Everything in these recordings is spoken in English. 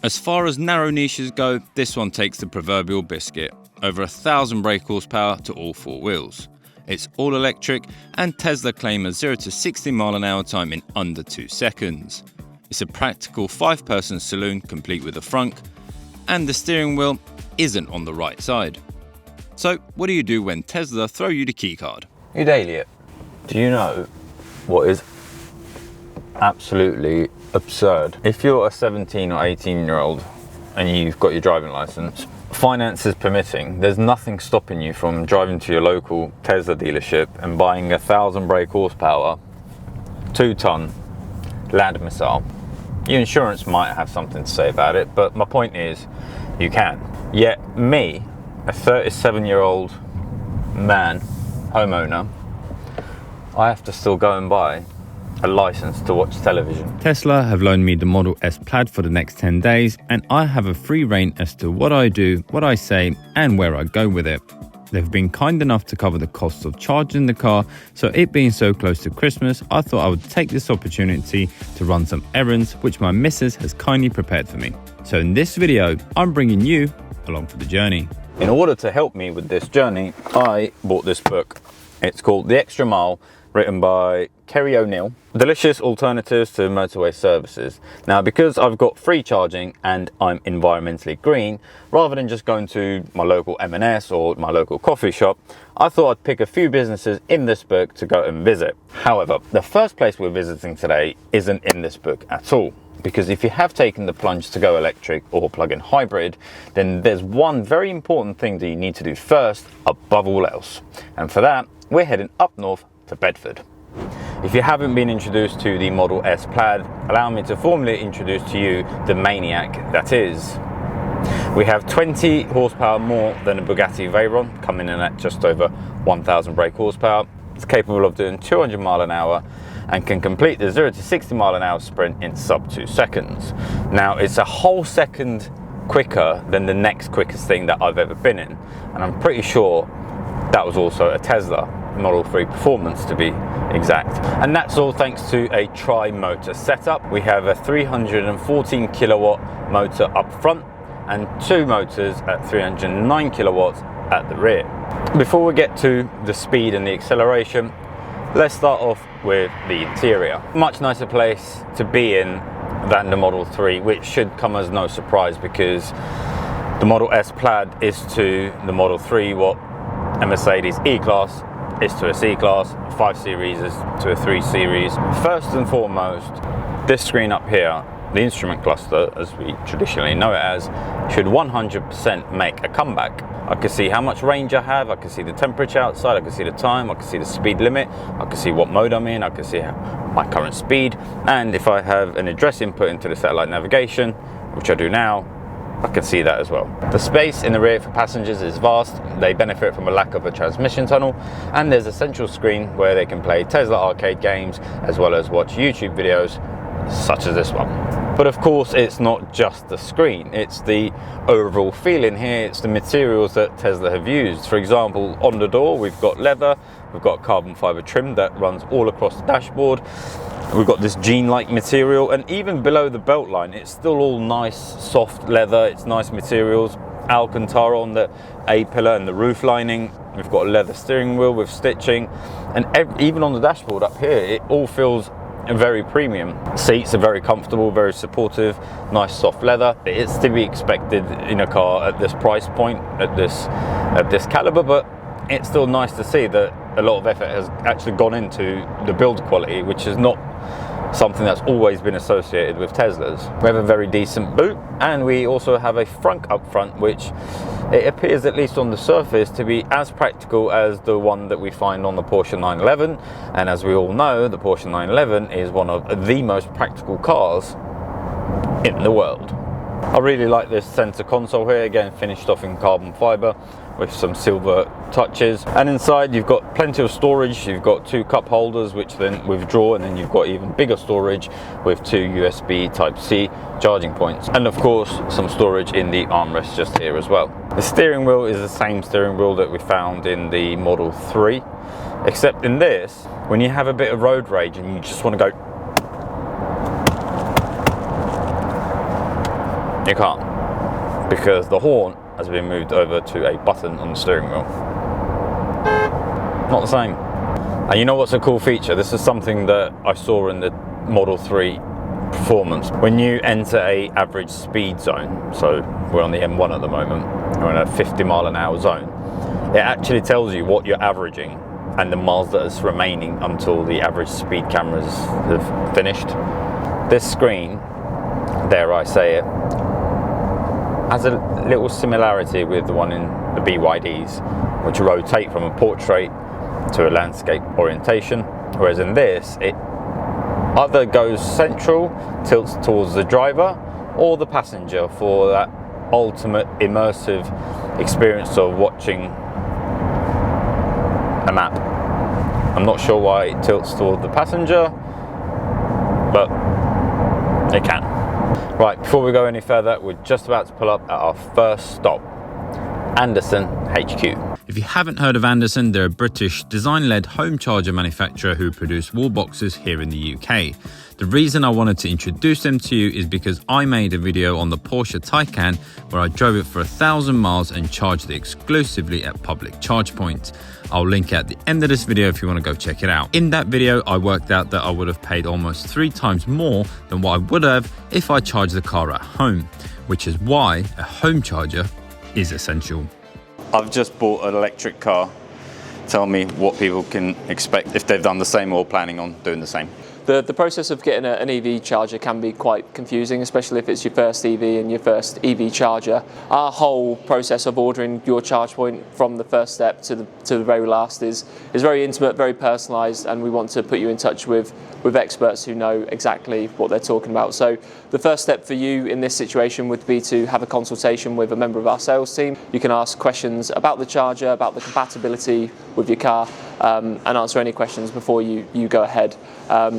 As far as narrow niches go, this one takes the proverbial biscuit. Over 1,000 brake horsepower to all four wheels. It's all electric, and Tesla claim a 0 to 60 mile an hour time in under 2 seconds. It's a practical 5-person saloon complete with a frunk, and the steering wheel isn't on the right side. So what do you do when Tesla throw you the keycard? You Elliot, do you know what is absolutely absurd? If you're a 17 or 18-year-old and you've got your driving license, finances permitting, there's nothing stopping you from driving to your local Tesla dealership and buying 1,000 brake horsepower, 2-ton land missile. Your insurance might have something to say about it, but my point is, you can. Yet me, a 37-year-old man, homeowner, I have to still go and buy a license to watch television. Tesla have loaned me the Model S Plaid for the next 10 days, and I have a free rein as to what I do, what I say, and where I go with it. They've been kind enough to cover the costs of charging the car, so it being so close to Christmas, I thought I would take this opportunity to run some errands, which my missus has kindly prepared for me. So in this video, I'm bringing you along for the journey. In order to help me with this journey, I bought this book. It's called The Extra Mile, written by Kerry O'Neill. Delicious alternatives to motorway services. Now, because I've got free charging and I'm environmentally green, rather than just going to my local M&S or my local coffee shop, I thought I'd pick a few businesses in this book to go and visit. However, the first place we're visiting today isn't in this book at all. Because if you have taken the plunge to go electric or plug-in hybrid, then there's one very important thing that you need to do first, above all else. And for that, we're heading up north to Bedford. If you haven't been introduced to the Model S Plaid, allow me to formally introduce to you the maniac that is. We have 20 horsepower more than a Bugatti Veyron, coming in at just over 1,000 brake horsepower. It's capable of doing 200 mile an hour and can complete the 0 to 60 mile an hour sprint in sub 2 seconds. Now, it's a whole second quicker than the next quickest thing that I've ever been in, and I'm pretty sure that was also a Tesla Model 3 Performance, to be exact. And that's all thanks to a tri-motor setup. We have a 314 kilowatt motor up front and 2 motors at 309 kilowatts at the rear. Before we get to the speed and the acceleration, let's start off with the interior. Much nicer place to be in than the Model 3, which should come as no surprise, because the Model S Plaid is to the Model 3 what a Mercedes E-Class is to a C-Class, 5 Series is to a 3 Series. First and foremost, this screen up here, the instrument cluster, as we traditionally know it as, should 100% make a comeback. I can see how much range I have, I can see the temperature outside, I can see the time, I can see the speed limit, I can see what mode I'm in, I can see my current speed, and if I have an address input into the satellite navigation, which I do now, I can see that as well. The space in the rear for passengers is vast. They benefit from a lack of a transmission tunnel, and there's a central screen where they can play Tesla arcade games as well as watch YouTube videos such as this one. But of course, it's not just the screen, it's the overall feeling here, it's the materials that Tesla have used. For example, on the door we've got leather, we've got carbon fiber trim that runs all across the dashboard. We've got this jean-like material, and even below the belt line, it's still all nice, soft leather. It's nice materials. Alcantara on the A-pillar and the roof lining. We've got a leather steering wheel with stitching, and even on the dashboard up here, it all feels very premium. Seats are very comfortable, very supportive, nice soft leather. It's to be expected in a car at this price point, at this caliber, but it's still nice to see that a lot of effort has actually gone into the build quality, which is not something that's always been associated with Teslas. We have a very decent boot, and we also have a frunk up front, which it appears, at least on the surface, to be as practical as the one that we find on the Porsche 911. And as we all know, the Porsche 911 is one of the most practical cars in the world. I really like this center console here, again finished off in carbon fiber with some silver touches, and inside you've got plenty of storage. You've got 2 cup holders which then withdraw, and then you've got even bigger storage with 2 USB Type-C charging points, and of course some storage in the armrest just here as well. The steering wheel is the same steering wheel that we found in the Model 3, except in this, when you have a bit of road rage and you just want to go, You can't, because the horn has been moved over to a button on the steering wheel. Not the same. And you know what's a cool feature? This is something that I saw in the Model 3 Performance. When you enter a average speed zone, so we're on the M1 at the moment, we're in a 50-mile-an-hour zone, it actually tells you what you're averaging and the miles that is remaining until the average speed cameras have finished. This screen, dare I say it, has a little similarity with the one in the BYDs, which rotate from a portrait to a landscape orientation, whereas in this, it either goes central, tilts towards the driver, or the passenger for that ultimate immersive experience of watching a map. I'm not sure why it tilts toward the passenger, but it can. Right, before we go any further, we're just about to pull up at our first stop, Anderson HQ. If you haven't heard of Anderson, they're a British design-led home charger manufacturer who produce wall boxes here in the UK. The reason I wanted to introduce them to you is because I made a video on the Porsche Taycan where I drove it for 1,000 miles and charged it exclusively at public charge points. I'll link it at the end of this video if you want to go check it out. In that video, I worked out that I would have paid almost 3 times more than what I would have if I charged the car at home, which is why a home charger is essential. I've just bought an electric car. Tell me what people can expect if they've done the same or planning on doing the same. The process of getting an EV charger can be quite confusing, especially if it's your first EV and your first EV charger. Our whole process of ordering your charge point from the first step to the very last is very intimate, very personalised, and we want to put you in touch with experts who know exactly what they're talking about. So the first step for you in this situation would be to have a consultation with a member of our sales team. You can ask questions about the charger, about the compatibility with your car, and answer any questions before you go ahead.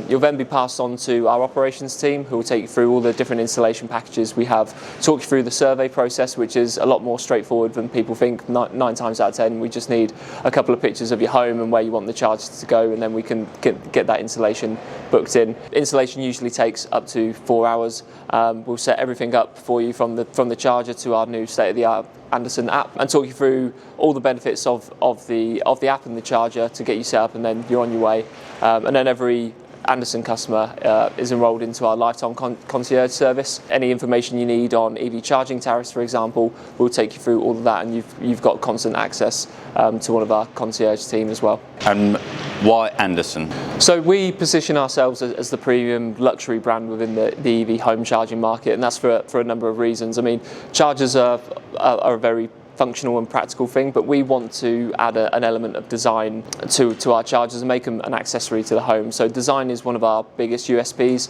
You'll then be passed on to our operations team, who will take you through all the different installation packages we have, talk you through the survey process, which is a lot more straightforward than people think. 9 times out of 10, we just need a couple of pictures of your home and where you want the charger to go, and then we can get that installation booked in. Installation usually takes up to 4 hours. We'll set everything up for you from the charger to our new state-of-the-art Anderson app, and talk you through all the benefits of the app and the charger to get you set up, and then you're on your way. And then every Anderson customer is enrolled into our lifetime concierge service. Any information you need on EV charging tariffs, for example, we'll take you through all of that, and you've got constant access to one of our concierge team as well. And why Anderson? So we position ourselves as the premium luxury brand within the EV home charging market, and that's for a number of reasons. I mean, chargers are a very functional and practical thing, but we want to add an element of design to our chargers and make them an accessory to the home. So design is one of our biggest USPs.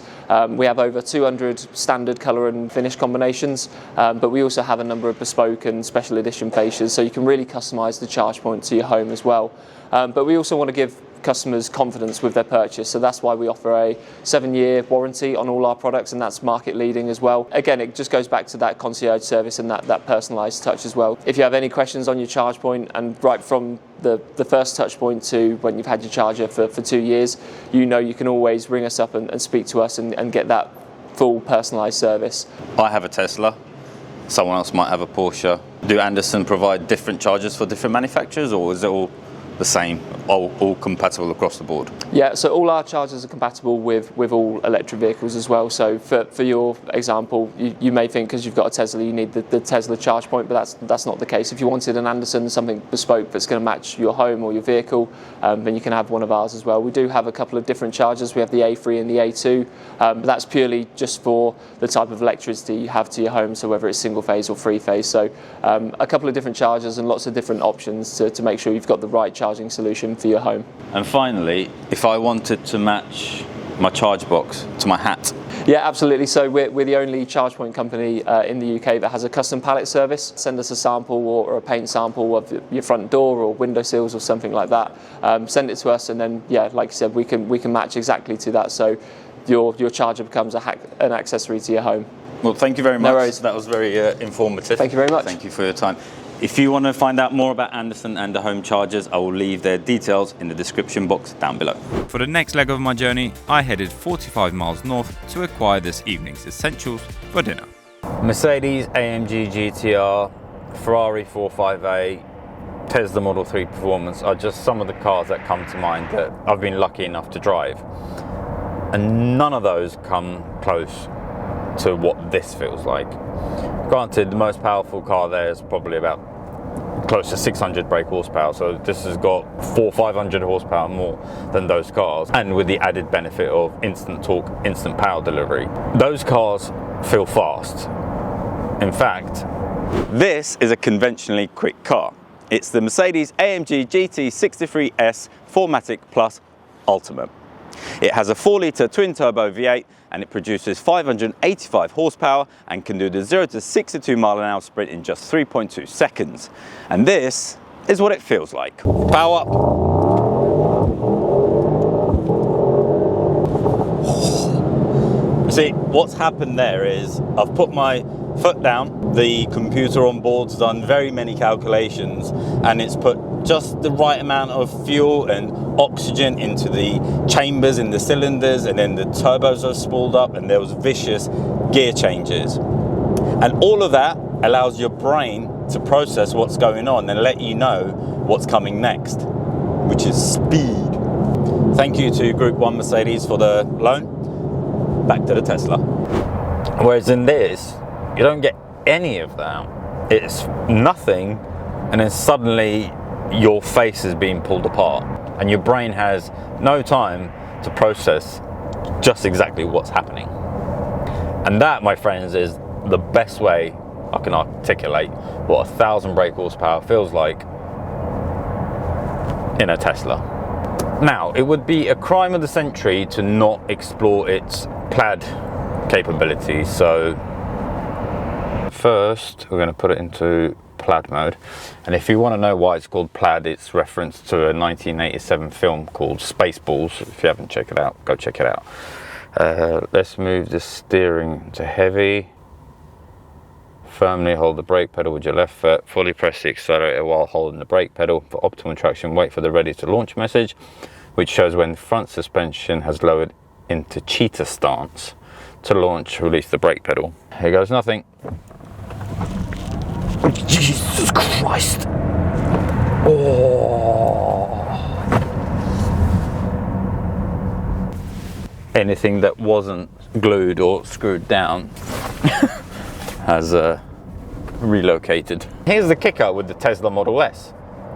We have over 200 standard colour and finish combinations, but we also have a number of bespoke and special edition fascias, so you can really customise the charge point to your home as well. But we also want to give customers confidence with their purchase, so that's why we offer a 7-year warranty on all our products, and that's market leading as well. Again, it just goes back to that concierge service and that personalised touch as well. If you have any questions on your charge point, and right from the first touch point to when you've had your charger for 2 years, you can always ring us up and speak to us and get that full personalised service. I have a Tesla. Someone else might have a Porsche. Do Anderson provide different chargers for different manufacturers, or is it all the same, all compatible across the board? Yeah, so all our chargers are compatible with all electric vehicles as well. So for your example, you may think because you've got a Tesla you need the Tesla charge point, but that's not the case. If you wanted an Anderson, something bespoke that's going to match your home or your vehicle, then you can have one of ours as well. We do have a couple of different chargers. We have the A3 and the A2, but that's purely just for the type of electricity you have to your home, so whether it's single phase or 3-phase. So a couple of different chargers and lots of different options to make sure you've got the right charging solution for your home. And finally, if I wanted to match my charge box to my hat? Yeah, absolutely. So we're the only charge point company in the UK that has a custom pallet service. Send us a sample or a paint sample of your front door or window sills or something like that. Send it to us, and then like you said, we can match exactly to that. So your charger becomes an accessory to your home. Well, thank you very much. No worries. That was very informative. Thank you very much. Thank you for your time. If you want to find out more about Anderson and the home chargers, I will leave their details in the description box down below. For the next leg of my journey, I headed 45 miles north to acquire this evening's essentials for dinner. Mercedes AMG GTR, Ferrari 458, Tesla Model 3 Performance are just some of the cars that come to mind that I've been lucky enough to drive. And none of those come close to what this feels like. Granted, the most powerful car there is probably about close to 600 brake horsepower, so this has got 400-500 horsepower more than those cars, and with the added benefit of instant torque, instant power delivery. Those cars feel fast. In fact, this is a conventionally quick car. It's the Mercedes AMG GT 63S 4MATIC Plus Ultimate. It has a 4-litre twin-turbo V8 and it produces 585 horsepower and can do the 0 to 62 mile an hour sprint in just 3.2 seconds. And this is what it feels like. Power up. See, what's happened there is I've put my foot down, the computer on board's done very many calculations, and it's put just the right amount of fuel and oxygen into the chambers in the cylinders, and then the turbos are spooled up and there was vicious gear changes. And all of that allows your brain to process what's going on and let you know what's coming next, which is speed. Thank you to Group 1 Mercedes for the loan. Back to the Tesla. Whereas in this, you don't get any of that. It's nothing, and then suddenly your face is being pulled apart and your brain has no time to process just exactly what's happening. And that, my friends, is the best way I can articulate what 1,000 brake horsepower feels like in a Tesla. Now, it would be a crime of the century to not explore its Plaid capabilities. So first we're going to put it into Plaid mode, and if you want to know why it's called Plaid, it's reference to a 1987 film called Spaceballs. If you haven't checked it out, go check it out. Let's move the steering to heavy. Firmly hold the brake pedal with your left foot. Fully press the accelerator while holding the brake pedal. For optimal traction, wait for the ready to launch message, which shows when front suspension has lowered into cheetah stance. To launch, release the brake pedal. Here goes nothing. Jesus Christ. Oh. Anything that wasn't glued or screwed down has relocated. Here's the kicker with the Tesla Model S.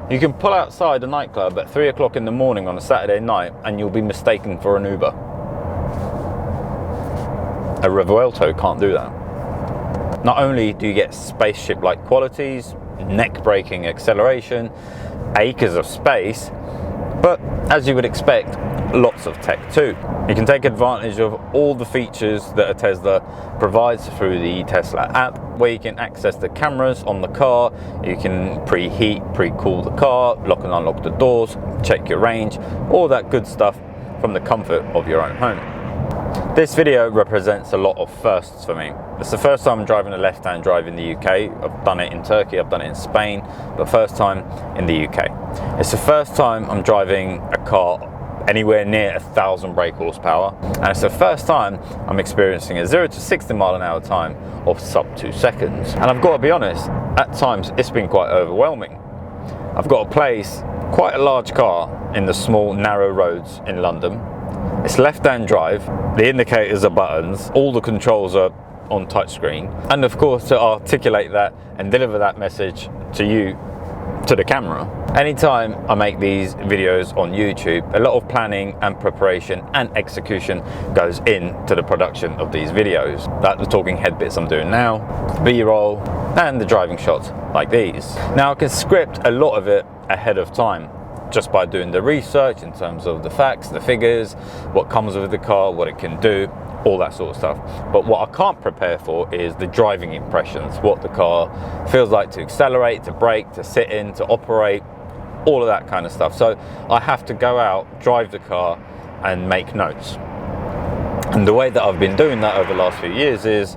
You can pull outside a nightclub at 3 o'clock in the morning on a Saturday night and you'll be mistaken for an Uber. A Revuelto can't do that. Not only do you get spaceship-like qualities, neck-breaking acceleration, acres of space, but as you would expect, lots of tech too. You can take advantage of all the features that a Tesla provides through the Tesla app, where you can access the cameras on the car, you can preheat, pre-cool the car, lock and unlock the doors, check your range, all that good stuff from the comfort of your own home. This video represents a lot of firsts for me. It's the first time I'm driving a left-hand drive in the UK. I've done it in Turkey, I've done it in Spain, but first time in the UK. It's the first time I'm driving a car anywhere near 1,000 brake horsepower, and it's the first time I'm experiencing a 0 to 60 mile an hour time of sub 2 seconds. And I've got to be honest, at times it's been quite overwhelming. I've got to place quite a large car in the small narrow roads in London. It's left-hand drive, the indicators are buttons, all the controls are on touchscreen, and of course to articulate that and deliver that message to you, to the camera. Anytime I make these videos on YouTube, a lot of planning and preparation and execution goes into the production of these videos. Like the talking head bits I'm doing now, B-roll, and the driving shots like these. Now I can script a lot of it ahead of time, just by doing the research in terms of the facts, the figures, what comes with the car, what it can do, all that sort of stuff. But what I can't prepare for is the driving impressions, what the car feels like to accelerate, to brake, to sit in, to operate, all of that kind of stuff. So I have to go out, drive the car and make notes. And the way that I've been doing that over the last few years is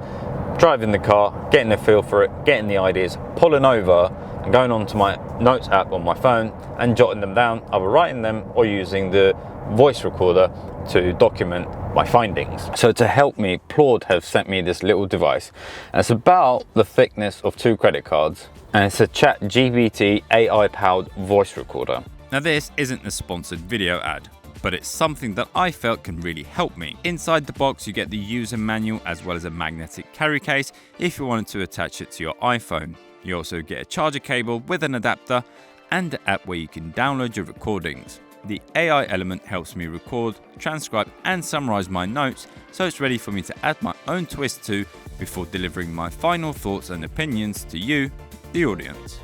driving the car, getting a feel for it, getting the ideas, pulling over and going onto my notes app on my phone and jotting them down, either writing them or using the voice recorder to document my findings. So to help me, Plaid have sent me this little device. And it's about the thickness of 2 credit cards, and it's a ChatGPT AI powered voice recorder. Now this isn't a sponsored video ad, but it's something that I felt can really help me. Inside the box you get the user manual as well as a magnetic carry case if you wanted to attach it to your iPhone. You also get a charger cable with an adapter and an app where you can download your recordings. The AI element helps me record, transcribe and summarize my notes, so it's ready for me to add my own twist to before delivering my final thoughts and opinions to you, the audience.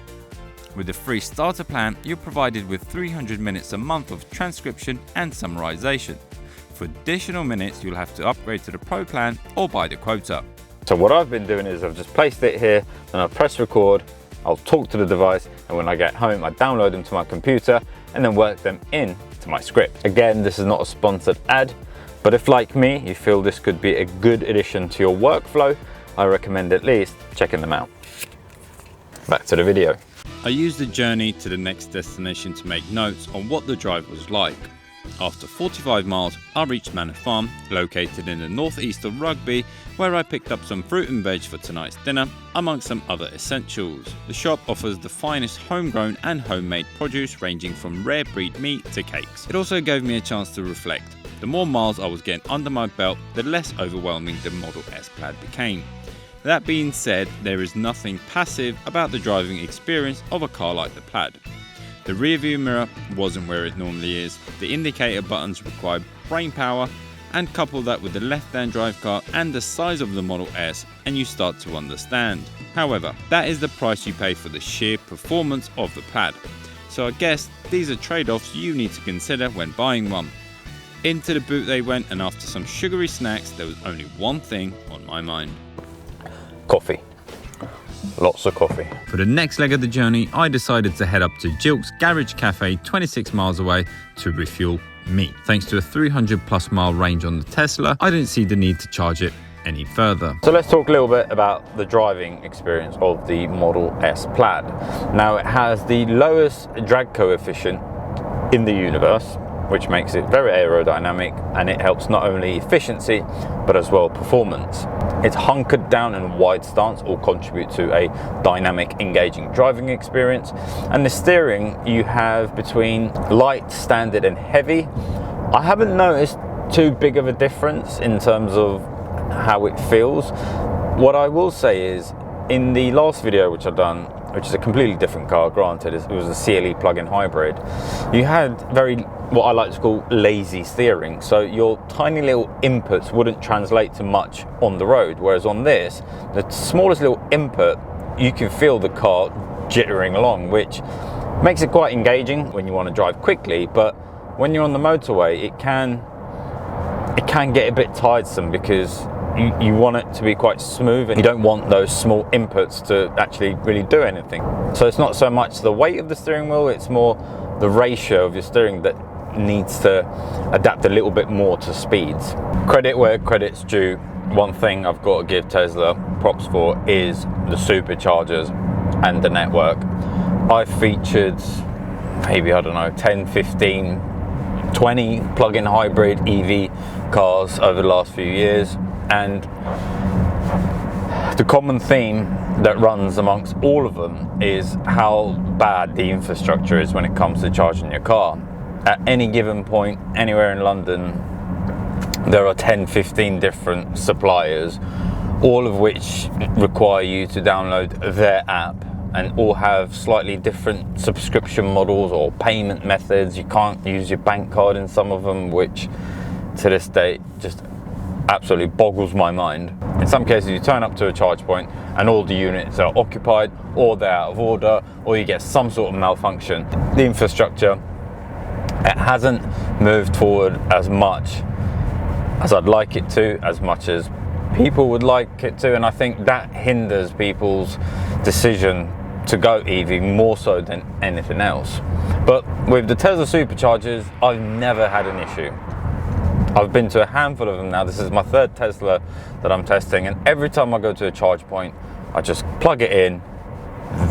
With the free starter plan, you're provided with 300 minutes a month of transcription and summarization. For additional minutes, you'll have to upgrade to the Pro plan or buy the quota. So what I've been doing is I've just placed it here, and I'll press record, I'll talk to the device, and when I get home, I download them to my computer and then work them in to my script. Again, this is not a sponsored ad, but if like me, you feel this could be a good addition to your workflow, I recommend at least checking them out. Back to the video. I used the journey to the next destination to make notes on what the drive was like. After 45 miles, I reached Manor Farm, located in the northeast of Rugby, where I picked up some fruit and veg for tonight's dinner, amongst some other essentials. The shop offers the finest homegrown and homemade produce, ranging from rare breed meat to cakes. It also gave me a chance to reflect. The more miles I was getting under my belt, the less overwhelming the Model S Plaid became. That being said, there is nothing passive about the driving experience of a car like the Plaid. The rear view mirror wasn't where it normally is, the indicator buttons require brain power, and couple that with the left-hand drive car and the size of the Model S and you start to understand. However, that is the price you pay for the sheer performance of the Plaid. So I guess these are trade-offs you need to consider when buying one. Into the boot they went, and after some sugary snacks, there was only one thing on my mind. Coffee. Lots of coffee. For the next leg of the journey, I decided to head up to Jilk's Garage Cafe 26 miles away to refuel me. Thanks to a 300+ mile range on the Tesla, I didn't see the need to charge it any further. So let's talk a little bit about the driving experience of the Model S Plaid. Now it has the lowest drag coefficient in the universe, which makes it very aerodynamic, and it helps not only efficiency but as well performance. Its hunkered down and wide stance all contribute to a dynamic, engaging driving experience. And the steering you have between light, standard and heavy, I haven't noticed too big of a difference in terms of how it feels. What I will say is, in the last video which I've done, which is a completely different car, granted, it was a CLE plug-in hybrid, you had what I like to call lazy steering. So your tiny little inputs wouldn't translate to much on the road, whereas on this, the smallest little input, you can feel the car jittering along, which makes it quite engaging when you want to drive quickly. But when you're on the motorway, it can get a bit tiresome, because you want it to be quite smooth and you don't want those small inputs to actually really do anything. So it's not so much the weight of the steering wheel, it's more the ratio of your steering that needs to adapt a little bit more to speeds. Credit where credit's due. One thing I've got to give Tesla props for is the superchargers and the network. I've featured maybe, I don't know, 10, 15, 20 plug-in hybrid EV cars over the last few years, and the common theme that runs amongst all of them is how bad the infrastructure is when it comes to charging your car. At any given point anywhere in London, there are 10, 15 different suppliers, all of which require you to download their app, and all have slightly different subscription models or payment methods. You can't use your bank card in some of them, which to this day just absolutely boggles my mind. In some cases, you turn up to a charge point and all the units are occupied, or they're out of order, or you get some sort of malfunction. The infrastructure, it hasn't moved forward as much as I'd like it to, as much as people would like it to, and I think that hinders people's decision to go EV more so than anything else. But with the Tesla Superchargers, I've never had an issue. I've been to a handful of them now. This is my third Tesla that I'm testing, and every time I go to a charge point, I just plug it in.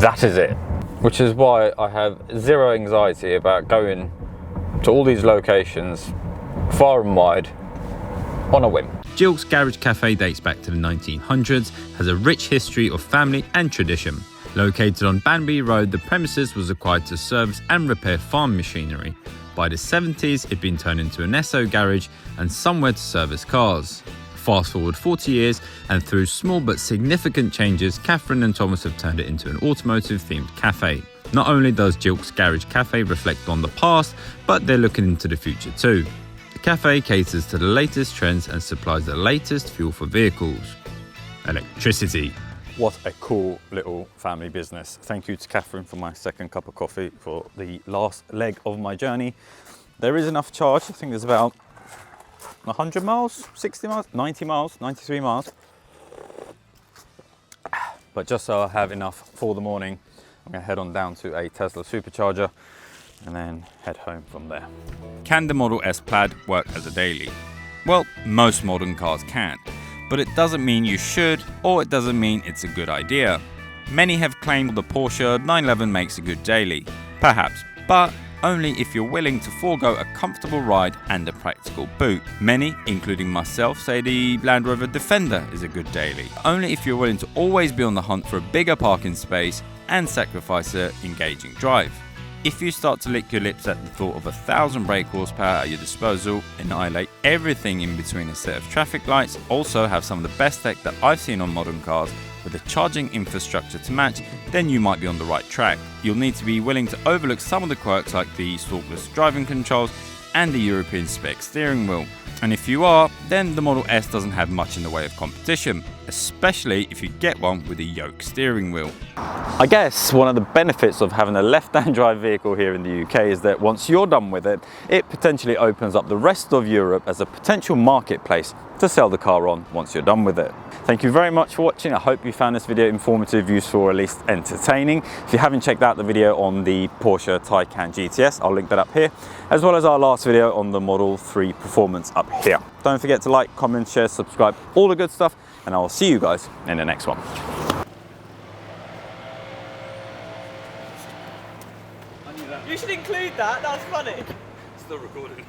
That is it. Which is why I have zero anxiety about going to all these locations, far and wide, on a whim. Jilk's Garage Cafe dates back to the 1900s, has a rich history of family and tradition. Located on Banbury Road, the premises was acquired to service and repair farm machinery. By the 70s, it'd been turned into an Esso garage and somewhere to service cars. Fast forward 40 years, and through small but significant changes, Catherine and Thomas have turned it into an automotive-themed cafe. Not only does Jilk's Garage Cafe reflect on the past, but they're looking into the future too. The cafe caters to the latest trends and supplies the latest fuel for vehicles. Electricity. What a cool little family business. Thank you to Catherine for my second cup of coffee for the last leg of my journey. There is enough charge. I think there's about 100 miles, 60 miles, 90 miles, 93 miles. But just so I have enough for the morning, I'm going to head on down to a Tesla Supercharger and then head home from there. Can the Model S Plaid work as a daily? Well, most modern cars can. But it doesn't mean you should, or it doesn't mean it's a good idea. Many have claimed the Porsche 911 makes a good daily. Perhaps, but only if you're willing to forego a comfortable ride and a practical boot. Many, including myself, say the Land Rover Defender is a good daily. Only if you're willing to always be on the hunt for a bigger parking space and sacrifice an engaging drive. If you start to lick your lips at the thought of 1,000 brake horsepower at your disposal, annihilate everything in between a set of traffic lights, also have some of the best tech that I've seen on modern cars with a charging infrastructure to match, then you might be on the right track. You'll need to be willing to overlook some of the quirks like the stalkless driving controls and the European spec steering wheel. And if you are, then the Model S doesn't have much in the way of competition, especially if you get one with a yoke steering wheel. I guess one of the benefits of having a left-hand drive vehicle here in the UK is that once you're done with it, it potentially opens up the rest of Europe as a potential marketplace to sell the car on once you're done with it. Thank you very much for watching. I hope you found this video informative, useful, or at least entertaining. If you haven't checked out the video on the Porsche Taycan GTS, I'll link that up here, as well as our last video on the Model 3 Performance up here. Don't forget to like, comment, share, subscribe, all the good stuff, and I will see you guys in the next one. You should include that, that's funny. Still recording.